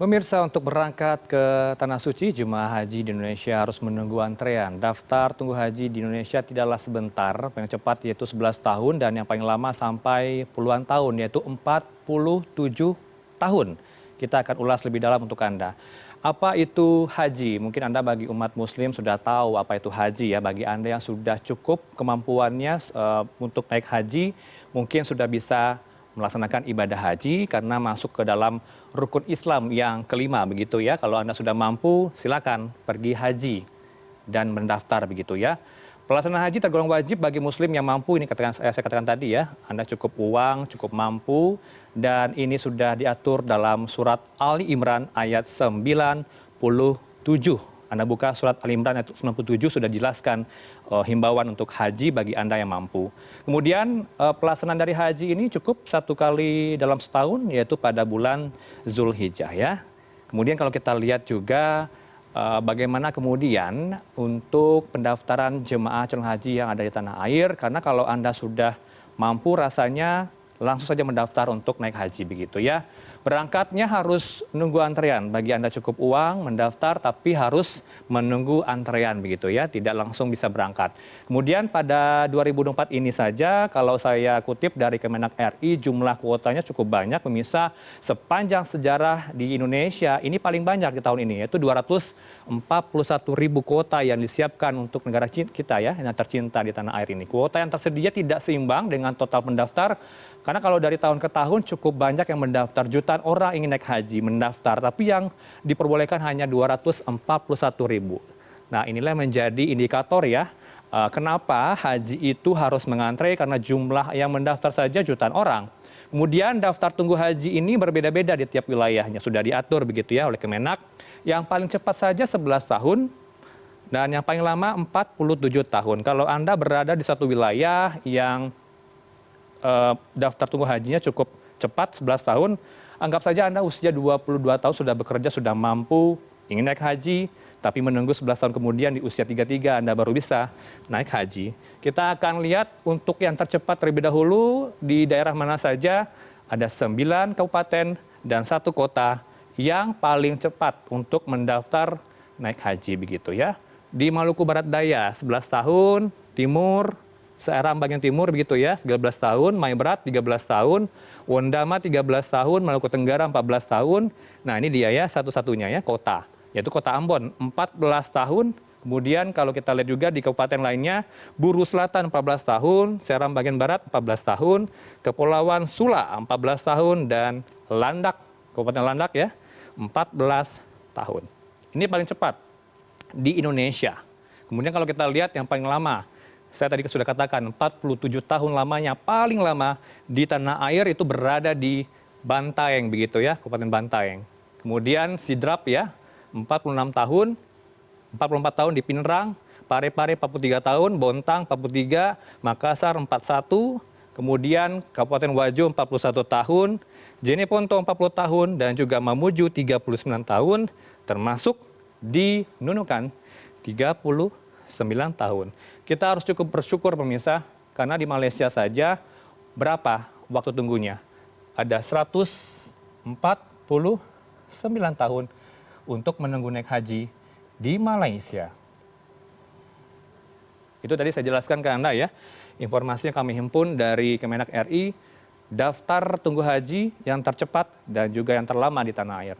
Pemirsa, untuk berangkat ke Tanah Suci, jemaah haji di Indonesia harus menunggu antrean. Daftar tunggu haji di Indonesia tidaklah sebentar, paling cepat yaitu 11 tahun dan yang paling lama sampai puluhan tahun yaitu 47 tahun. Kita akan ulas lebih dalam untuk Anda. Apa itu haji? Mungkin Anda bagi umat muslim sudah tahu apa itu haji ya. Bagi Anda yang sudah cukup kemampuannya untuk naik haji, mungkin sudah bisa melaksanakan ibadah haji karena masuk ke dalam rukun Islam yang kelima begitu ya. Kalau Anda sudah mampu, silakan pergi haji dan mendaftar begitu ya. Pelaksanaan haji tergolong wajib bagi muslim yang mampu, ini saya katakan tadi ya. Anda cukup uang, cukup mampu, dan ini sudah diatur dalam surat Ali Imran ayat 97. Anda buka surat Ali Imran ayat 97 sudah jelaskan himbauan untuk haji bagi Anda yang mampu. Kemudian pelaksanaan dari haji ini cukup satu kali dalam setahun, yaitu pada bulan Zulhijjah ya. Kemudian kalau kita lihat juga bagaimana kemudian untuk pendaftaran jemaah calon haji yang ada di tanah air, karena kalau Anda sudah mampu rasanya langsung saja mendaftar untuk naik haji begitu ya. Berangkatnya harus menunggu antrean. Bagi Anda cukup uang mendaftar tapi harus menunggu antrean begitu ya, tidak langsung bisa berangkat. Kemudian pada 2024 ini saja kalau saya kutip dari Kemenak RI, jumlah kuotanya cukup banyak pemirsa. Sepanjang sejarah di Indonesia ini paling banyak di tahun ini, yaitu 241.000 kuota yang disiapkan untuk negara kita ya, yang tercinta di tanah air ini. Kuota yang tersedia tidak seimbang dengan total pendaftar. Karena kalau dari tahun ke tahun cukup banyak yang mendaftar, jutaan orang ingin naik haji mendaftar, tapi yang diperbolehkan hanya 241.000. Nah, inilah menjadi indikator ya, kenapa haji itu harus mengantre, karena jumlah yang mendaftar saja jutaan orang. Kemudian daftar tunggu haji ini berbeda-beda di tiap wilayahnya, sudah diatur begitu ya oleh Kemenak. Yang paling cepat saja 11 tahun, dan yang paling lama 47 tahun. Kalau Anda berada di satu wilayah yang daftar tunggu hajinya cukup cepat 11 tahun, anggap saja Anda usia 22 tahun sudah bekerja, sudah mampu, ingin naik haji, tapi menunggu 11 tahun kemudian di usia 33 Anda baru bisa naik haji. Kita akan lihat untuk yang tercepat terlebih dahulu di daerah mana saja. Ada 9 kabupaten dan 1 kota yang paling cepat untuk mendaftar naik haji begitu ya. Di Maluku Barat Daya 11 tahun, Timur, Seram bagian timur begitu ya, 13 tahun, Mayberat 13 tahun, Wondama 13 tahun, Maluku Tenggara 14 tahun. Nah, ini dia ya satu-satunya ya kota, yaitu Kota Ambon 14 tahun. Kemudian kalau kita lihat juga di kabupaten lainnya, Buru Selatan 14 tahun, Seram bagian barat 14 tahun, Kepulauan Sula 14 tahun, dan Landak, Kabupaten Landak ya, 14 tahun. Ini paling cepat di Indonesia. Kemudian kalau kita lihat yang paling lama, saya tadi sudah katakan 47 tahun lamanya, paling lama di tanah air itu berada di Bantaeng begitu ya, Kabupaten Bantaeng. Kemudian Sidrap ya, 46 tahun, 44 tahun di Pinerang, Parepare 43 tahun, Bontang 43, Makassar 41, kemudian Kabupaten Wajo 41 tahun, Jeneponto 40 tahun, dan juga Mamuju 39 tahun, termasuk di Nunukan 39 tahun. Kita harus cukup bersyukur pemirsa, karena di Malaysia saja berapa waktu tunggunya? Ada 149 tahun untuk menunggu naik haji di Malaysia. Itu tadi saya jelaskan ke Anda ya, informasi yang kami himpun dari Kemenak RI, daftar tunggu haji yang tercepat dan juga yang terlama di tanah air.